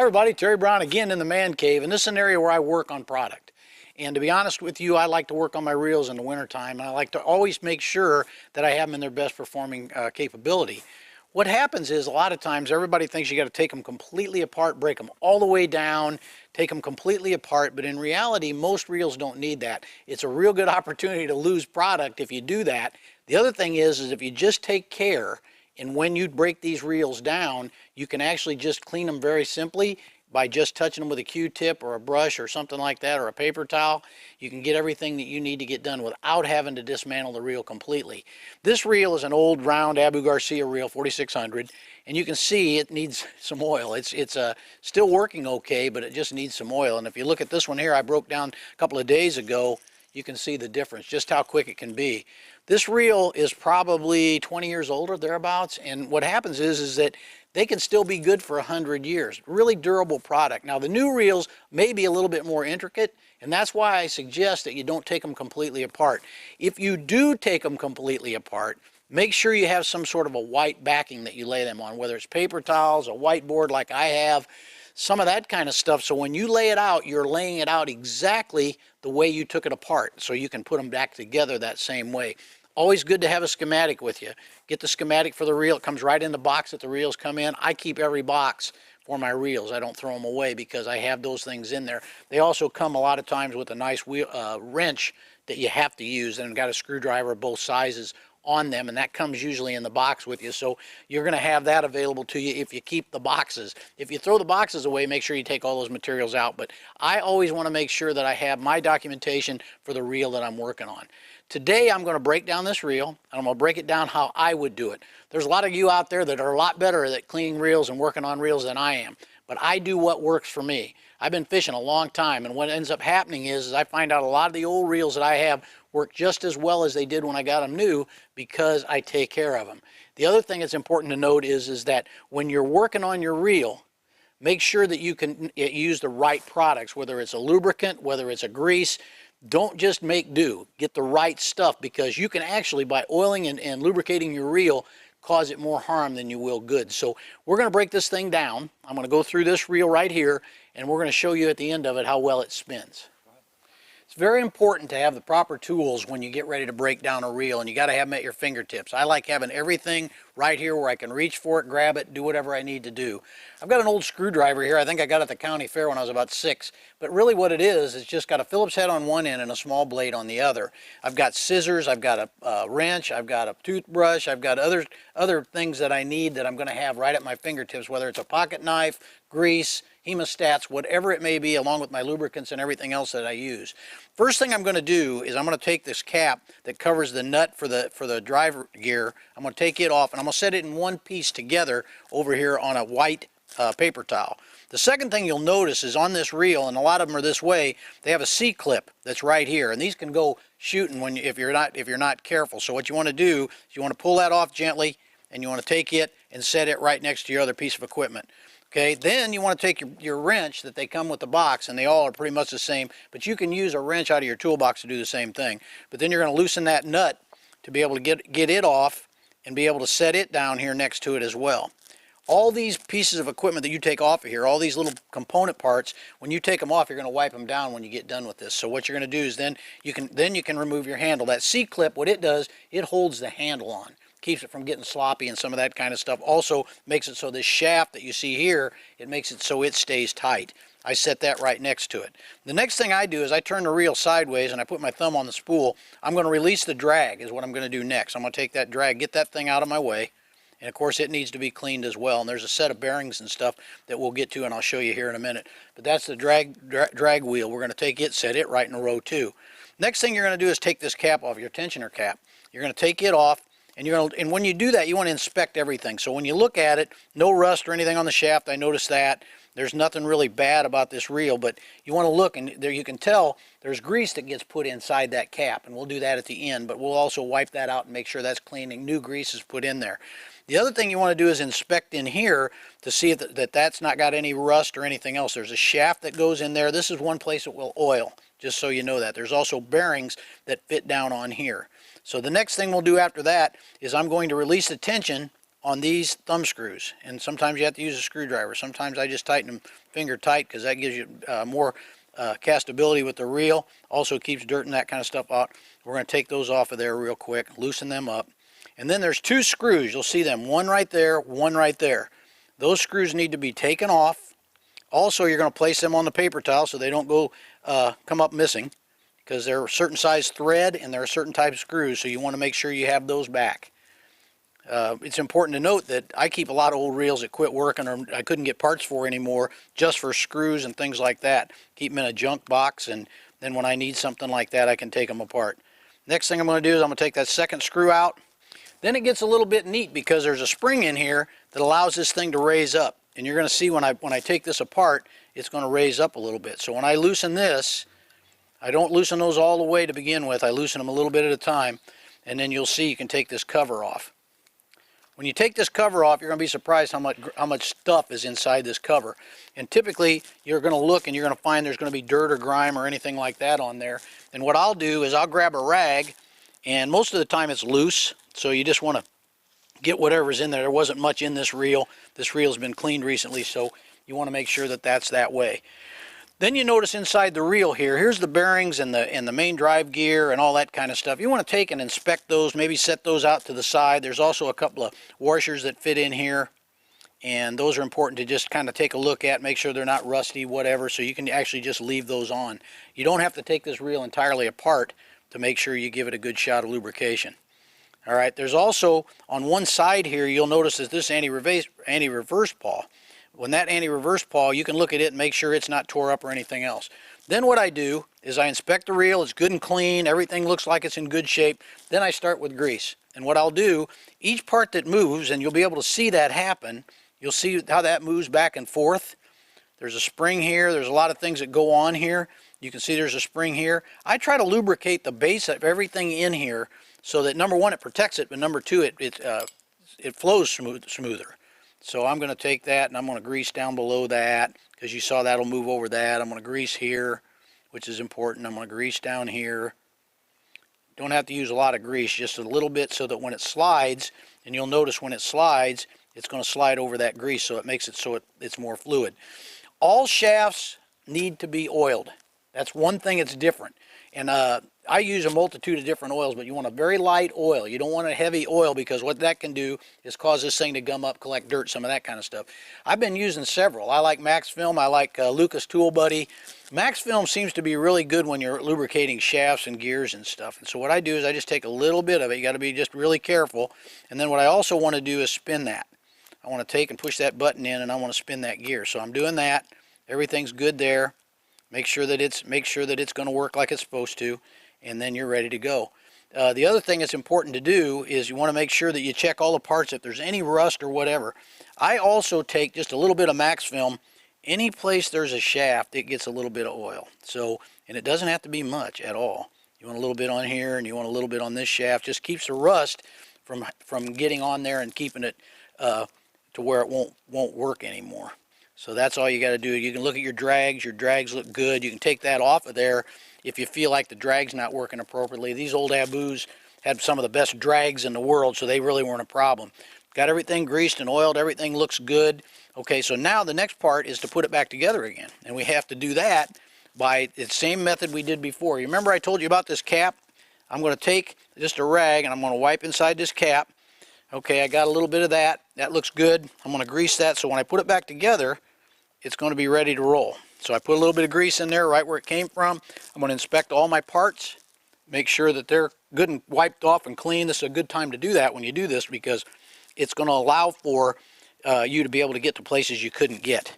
Hi everybody, Terry Brown again in the man cave, and this is an area where I work on product. And to be honest with you, I like to work on my reels in the wintertime, and I like to always make sure that I have them in their best performing capability. What happens is a lot of times everybody thinks you got to take them completely apart, break them all the way down, take them completely apart, but in reality most reels don't need that. It's a real good opportunity to lose product if you do that. The other thing is if you just take care, and when you break these reels down, you can actually just clean them very simply by just touching them with a Q-tip or a brush or something like that, or a paper towel. You can get everything that you need to get done without having to dismantle the reel completely. This reel is an old round Abu Garcia reel, 4600, and you can see it needs some oil. It's still working okay, but it just needs some oil. And if you look at this one here, I broke down a couple of days ago, you can see the difference, just how quick it can be. This reel is probably 20 years old or thereabouts, and what happens is that they can still be good for 100 years. Really durable product. Now the new reels may be a little bit more intricate, and that's why I suggest that you don't take them completely apart. If you do take them completely apart, make sure you have some sort of a white backing that you lay them on, whether it's paper towels, a whiteboard like I have, some of that kind of stuff, so when you lay it out, you're laying it out exactly the way you took it apart, so you can put them back together that same way. Always good to have a schematic with you. Get the schematic for the reel. It comes right in the box that the reels come in. I keep every box for my reels. I don't throw them away because I have those things in there. They also come a lot of times with a nice wrench that you have to use, and got a screwdriver of both sizes on them, and that comes usually in the box with you, so you're going to have that available to you if you keep the boxes. If you throw the boxes away, make sure you take all those materials out, but I always want to make sure that I have my documentation for the reel that I'm working on. Today I'm going to break down this reel, and I'm going to break it down how I would do it. There's a lot of you out there that are a lot better at cleaning reels and working on reels than I am, but I do what works for me. I've been fishing a long time, and what ends up happening is I find out a lot of the old reels that I have work just as well as they did when I got them new because I take care of them. The other thing that's important to note is that when you're working on your reel, make sure that you can use the right products, whether it's a lubricant, whether it's a grease. Don't just make do. Get the right stuff, because you can actually, by oiling and lubricating your reel, cause it more harm than you will good. So we're going to break this thing down. I'm going to go through this reel right here, and we're going to show you at the end of it how well it spins. It's very important to have the proper tools when you get ready to break down a reel, and you got to have them at your fingertips. I like having everything right here where I can reach for it, grab it, do whatever I need to do. I've got an old screwdriver here. I think I got it at the county fair when I was about 6, but really what it is, it's just got a Phillips head on one end and a small blade on the other. I've got scissors, I've got a wrench, I've got a toothbrush, I've got other things that I need that I'm going to have right at my fingertips, whether it's a pocket knife, grease, hemostats, whatever it may be, along with my lubricants and everything else that I use. First thing I'm going to do is I'm going to take this cap that covers the nut for the driver gear. I'm going to take it off, and I'm going to set it in one piece together over here on a white paper towel. The second thing you'll notice is on this reel, and a lot of them are this way, they have a C-clip that's right here, and these can go shooting if you're not careful. So what you want to do is you want to pull that off gently, and you want to take it and set it right next to your other piece of equipment. Okay, then you want to take your wrench that they come with the box, and they all are pretty much the same, but you can use a wrench out of your toolbox to do the same thing. But then you're going to loosen that nut to be able to get it off and be able to set it down here next to it as well. All these pieces of equipment that you take off of here, all these little component parts, when you take them off, you're going to wipe them down when you get done with this. So what you're going to do is then you can remove your handle. That C-clip, what it does, it holds the handle on. Keeps it from getting sloppy and some of that kind of stuff. Also makes it so this shaft that you see here, it makes it so it stays tight. I set that right next to it. The next thing I do is I turn the reel sideways and I put my thumb on the spool. I'm going to release the drag is what I'm going to do next. I'm going to take that drag, get that thing out of my way, and of course it needs to be cleaned as well. And there's a set of bearings and stuff that we'll get to, and I'll show you here in a minute. But that's the drag wheel. We're going to take it, set it right in a row too. Next thing you're going to do is take this cap off, your tensioner cap. You're going to take it off. And when you do that, you want to inspect everything. So when you look at it, no rust or anything on the shaft. I noticed that. There's nothing really bad about this reel, but you want to look, and there you can tell there's grease that gets put inside that cap, and we'll do that at the end, but we'll also wipe that out and make sure that's clean and new grease is put in there. The other thing you want to do is inspect in here to see if that's not got any rust or anything else. There's a shaft that goes in there. This is one place that will oil, just so you know that. There's also bearings that fit down on here. So the next thing we'll do after that is I'm going to release the tension on these thumb screws, and sometimes you have to use a screwdriver. Sometimes I just tighten them finger tight because that gives you more castability with the reel. Also keeps dirt and that kind of stuff out. We're going to take those off of there real quick, loosen them up. And then there's 2 screws. You'll see them, one right there, one right there. Those screws need to be taken off. Also, you're going to place them on the paper towel so they don't go come up missing, because they're a certain size thread and they're a certain type of screws, so you want to make sure you have those back. It's important to note that I keep a lot of old reels that quit working or I couldn't get parts for anymore, just for screws and things like that. Keep them in a junk box, and then when I need something like that, I can take them apart. Next thing I'm going to do is I'm going to take that second screw out. Then it gets a little bit neat because there's a spring in here that allows this thing to raise up. And you're going to see when I take this apart, it's going to raise up a little bit. So when I loosen this, I don't loosen those all the way to begin with. I loosen them a little bit at a time, and then you'll see you can take this cover off. When you take this cover off, you're going to be surprised how much stuff is inside this cover. And typically, you're going to look and you're going to find there's going to be dirt or grime or anything like that on there. And what I'll do is I'll grab a rag, and most of the time it's loose, so you just want to get whatever's in there. There wasn't much in this reel. This reel's been cleaned recently, so you want to make sure that that's that way. Then you notice inside the reel here, here's the bearings and the main drive gear and all that kind of stuff. You want to take and inspect those, maybe set those out to the side. There's also a couple of washers that fit in here, and those are important to just kind of take a look at, make sure they're not rusty, whatever, so you can actually just leave those on. You don't have to take this reel entirely apart to make sure you give it a good shot of lubrication. All right, there's also on one side here, you'll notice that this anti-reverse pawl. When that anti-reverse pawl, you can look at it and make sure it's not tore up or anything else. Then what I do is I inspect the reel. It's good and clean. Everything looks like it's in good shape. Then I start with grease. And what I'll do, each part that moves, and you'll be able to see that happen, you'll see how that moves back and forth. There's a spring here. There's a lot of things that go on here. You can see there's a spring here. I try to lubricate the base of everything in here so that, number one, it protects it, but number two, it flows smoother. So I'm going to take that and I'm going to grease down below that, because you saw that'll move over that. I'm going to grease here, which is important. I'm going to grease down here. Don't have to use a lot of grease, just a little bit, so that when it slides, and you'll notice when it slides, it's going to slide over that grease, so it makes it so it's more fluid. All shafts need to be oiled. That's one thing that's different. And I use a multitude of different oils, but you want a very light oil. You don't want a heavy oil, because what that can do is cause this thing to gum up, collect dirt, some of that kind of stuff. I've been using several. I like Max Film. I like Lucas Tool Buddy. Max Film seems to be really good when you're lubricating shafts and gears and stuff. And so what I do is I just take a little bit of it. You got to be just really careful. And then what I also want to do is spin that. I want to take and push that button in, and I want to spin that gear. So I'm doing that. Everything's good there. Make sure that it's going to work like it's supposed to, and then you're ready to go. The other thing that's important to do is you want to make sure that you check all the parts if there's any rust or whatever. I also take just a little bit of Max Film. Any place there's a shaft, it gets a little bit of oil. So, and it doesn't have to be much at all. You want a little bit on here, and you want a little bit on this shaft. Just keeps the rust from getting on there and keeping it to where it won't work anymore. So that's all you got to do. You can look at your drags. Your drags look good. You can take that off of there if you feel like the drag's not working appropriately. These old Abus had some of the best drags in the world, so they really weren't a problem. Got everything greased and oiled. Everything looks good. Okay, so now the next part is to put it back together again. And we have to do that by the same method we did before. You remember I told you about this cap? I'm going to take just a rag and I'm going to wipe inside this cap. Okay, I got a little bit of that. That looks good. I'm going to grease that, so when I put it back together, it's going to be ready to roll. So I put a little bit of grease in there right where it came from. I'm going to inspect all my parts, make sure that they're good and wiped off and clean. This is a good time to do that when you do this, because it's going to allow for you to be able to get to places you couldn't get.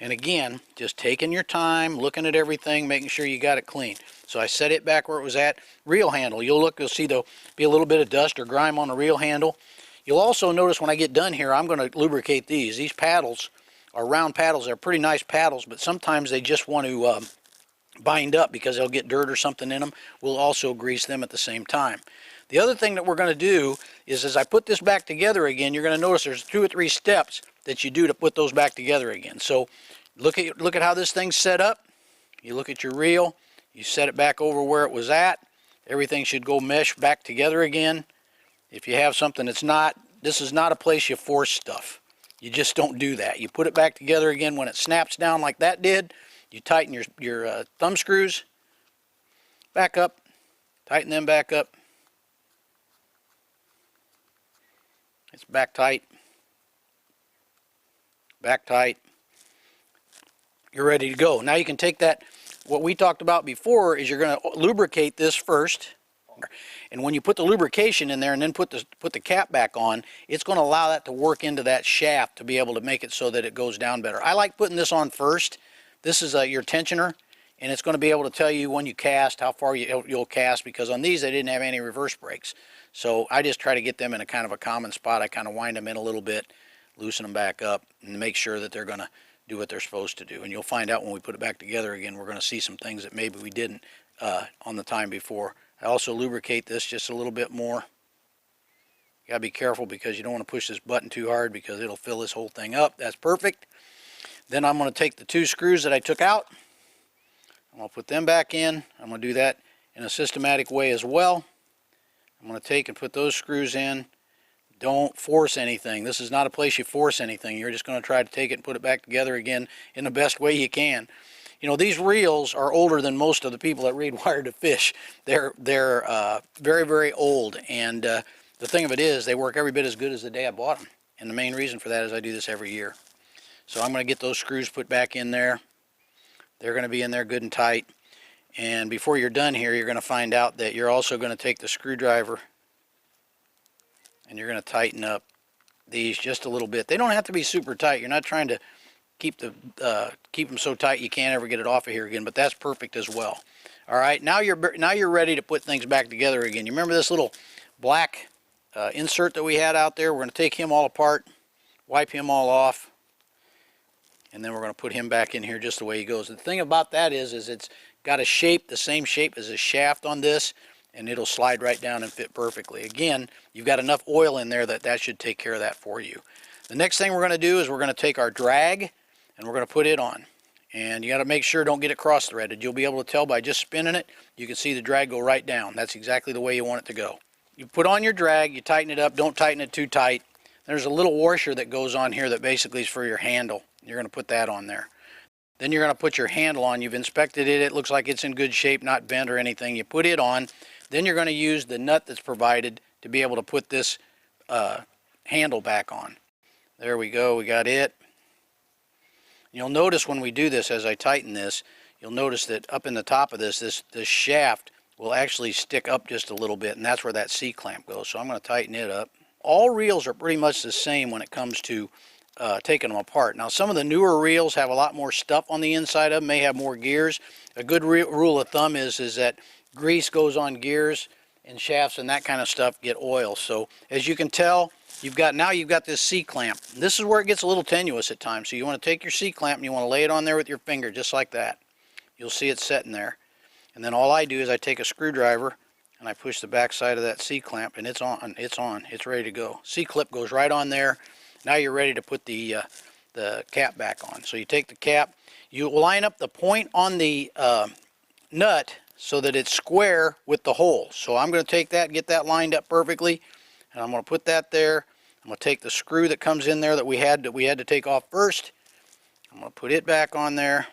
And again, just taking your time, looking at everything, making sure you got it clean. So I set it back where it was at. Reel handle, you'll see there'll be a little bit of dust or grime on the reel handle. You'll also notice when I get done here, I'm going to lubricate these. These paddles are round paddles. They're pretty nice paddles, but sometimes they just want to bind up because they'll get dirt or something in them. We'll also grease them at the same time. The other thing that we're going to do is, as I put this back together again, you're going to notice there's 2 or 3 steps that you do to put those back together again. So look at how this thing's set up. You look at your reel, you set it back over where it was at. Everything should go mesh back together again. If you have something that's not, This is not a place you force stuff. You just don't do that. You put it back together again when it snaps down like that did. You tighten your thumb screws back up, tighten them back up. It's back tight, back tight. You're ready to go. Now you can take that, what we talked about before is you're going to lubricate this first. And when you put the lubrication in there and then put the cap back on, it's going to allow that to work into that shaft to be able to make it so that it goes down better. I like putting this on first. This is your tensioner, and it's going to be able to tell you when you cast, how far you'll cast, because on these they didn't have any reverse brakes. So I just try to get them in a kind of a common spot. I kind of wind them in a little bit, loosen them back up, and make sure that they're going to do what they're supposed to do. And you'll find out when we put it back together again, we're going to see some things that maybe we didn't on the time before. I also lubricate this just a little bit more. You gotta be careful because you don't want to push this button too hard because it'll fill this whole thing up. That's perfect. Then I'm going to take the 2 screws that I took out. I'm going to put them back in. I'm going to do that in a systematic way as well. I'm going to take and put those screws in. Don't force anything. This is not a place you force anything. You're just going to try to take it and put it back together again in the best way you can. You know, these reels are older than most of the people that read Wire to Fish. They're very, very old, and the thing of it is they work every bit as good as the day I bought them. And the main reason for that is I do this every year. So I'm going to get those screws put back in there. They're going to be in there good and tight. And before you're done here, you're going to find out that you're also going to take the screwdriver and you're going to tighten up these just a little bit. They don't have to be super tight. You're not trying to keep them so tight you can't ever get it off of here again, but that's perfect as well. All right, now you're ready to put things back together again. You remember this little black insert that we had out there? We're going to take him all apart, wipe him all off, and then we're going to put him back in here just the way he goes. The thing about that is it's got a shape, the same shape as a shaft on this, and it'll slide right down and fit perfectly. Again, you've got enough oil in there that should take care of that for you. The next thing we're going to do is we're going to take our drag and we're going to put it on. And you got to make sure don't get it cross-threaded. You'll be able to tell by just spinning it. You can see the drag go right down. That's exactly the way you want it to go. You put on your drag, you tighten it up, don't tighten it too tight. There's a little washer that goes on here that basically is for your handle. You're going to put that on there. Then you're going to put your handle on. You've inspected it. It looks like it's in good shape, not bent or anything. You put it on. Then you're going to use the nut that's provided to be able to put this handle back on. There we go. We got it. You'll notice when we do this, as I tighten this, you'll notice that up in the top of this shaft will actually stick up just a little bit, and that's where that C-clamp goes. So I'm going to tighten it up. All reels are pretty much the same when it comes to taking them apart. Now, some of the newer reels have a lot more stuff on the inside of them, may have more gears. A good rule of thumb is that grease goes on gears and shafts and that kind of stuff get oil. So as you can tell, you've got this C-clamp. This is where it gets a little tenuous at times. So you want to take your C-clamp and you want to lay it on there with your finger just like that. You'll see it setting there. And then all I do is I take a screwdriver and I push the back side of that C-clamp and it's on. It's ready to go. C-clip goes right on there. Now you're ready to put the cap back on. So you take the cap, you line up the point on the nut so that it's square with the hole. So I'm going to take that and get that lined up perfectly, and I'm going to put that there. I'm going to take the screw that comes in there that we had to take off first. I'm going to put it back on there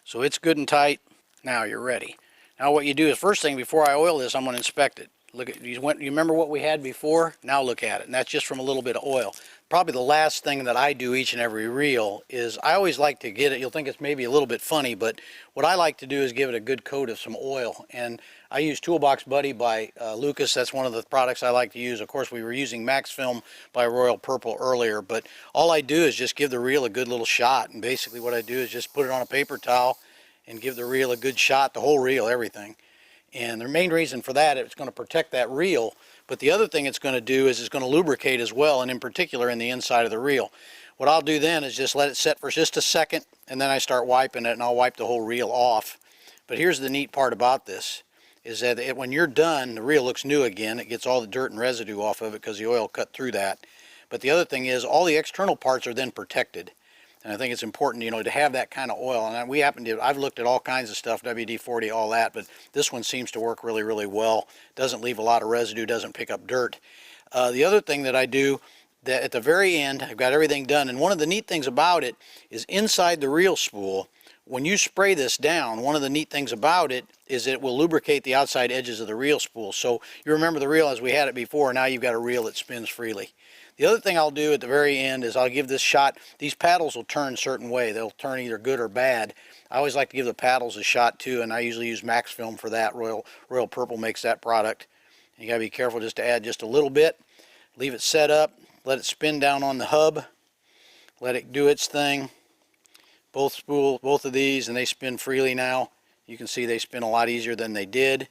so it's good and tight. Now you're ready. Now what you do is, first thing before I oil this, I'm going to inspect it. Look at you remember what we had before? Now look at it, and that's just from a little bit of oil. Probably the last thing that I do each and every reel is I always like to get it. You'll think it's maybe a little bit funny, but what I like to do is give it a good coat of some oil. And I use Toolbox Buddy by Lucas. That's one of the products I like to use. Of course, we were using Max Film by Royal Purple earlier, but all I do is just give the reel a good little shot. And basically what I do is just put it on a paper towel and give the reel a good shot, the whole reel, everything. And the main reason for that, it's going to protect that reel. But the other thing it's going to do is it's going to lubricate as well, and in particular in the inside of the reel. What I'll do then is just let it set for just a second, and then I start wiping it, and I'll wipe the whole reel off. But here's the neat part about this, is that when you're done, the reel looks new again. It gets all the dirt and residue off of it because the oil cut through that. But the other thing is all the external parts are then protected. And I think it's important, you know, to have that kind of oil. And I've looked at all kinds of stuff, WD-40, all that, but this one seems to work really, really well. Doesn't leave a lot of residue, doesn't pick up dirt. The other thing that I do, that at the very end, I've got everything done, and one of the neat things about it is inside the reel spool, when you spray this down, one of the neat things about it is it will lubricate the outside edges of the reel spool. So you remember the reel as we had it before, now you've got a reel that spins freely. The other thing I'll do at the very end is I'll give this shot. These paddles will turn a certain way. They'll turn either good or bad. I always like to give the paddles a shot too, and I usually use Max Film for that. Royal Purple makes that product. You gotta be careful just to add just a little bit. Leave it set up, let it spin down on the hub, let it do its thing. Both of these, and they spin freely now. You can see they spin a lot easier than they did.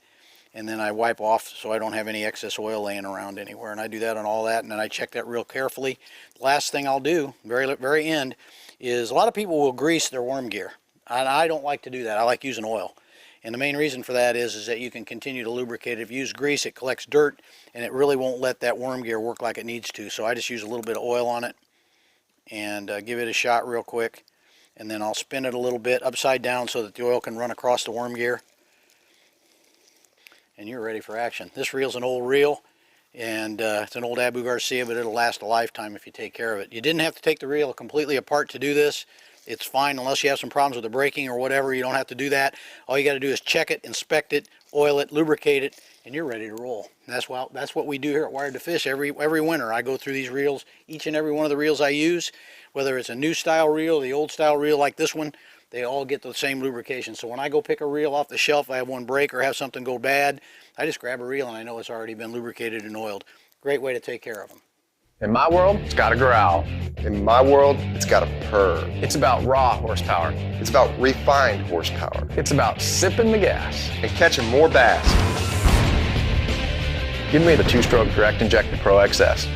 And then I wipe off so I don't have any excess oil laying around anywhere. And I do that on all that, and then I check that real carefully. The last thing I'll do, very end, is a lot of people will grease their worm gear. And I don't like to do that. I like using oil. And the main reason for that is that you can continue to lubricate it. If you use grease, it collects dirt, and it really won't let that worm gear work like it needs to. So I just use a little bit of oil on it and give it a shot real quick. And then I'll spin it a little bit upside down so that the oil can run across the worm gear. And you're ready for action. This reel's an old reel, and it's an old Abu Garcia, but it'll last a lifetime if you take care of it. You didn't have to take the reel completely apart to do this. It's fine unless you have some problems with the braking or whatever. You don't have to do that. All you got to do is check it, inspect it, oil it, lubricate it, and you're ready to roll. And that's what we do here at Wired to Fish every winter. I go through these reels, each and every one of the reels I use, whether it's a new style reel, the old style reel like this one, they all get the same lubrication. So when I go pick a reel off the shelf, I have one break or have something go bad, I just grab a reel and I know it's already been lubricated and oiled. Great way to take care of them. In my world, it's got to growl. In my world, it's got to purr. It's about raw horsepower. It's about refined horsepower. It's about sipping the gas. And catching more bass. Give me the 2-stroke direct injected Pro XS.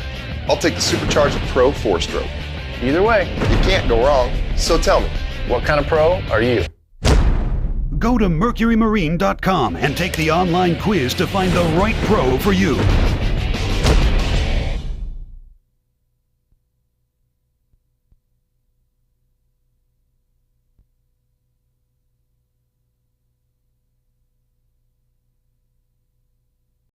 I'll take the supercharged Pro 4-stroke. Either way, you can't go wrong. So tell me, what kind of pro are you? Go to mercurymarine.com and take the online quiz to find the right pro for you.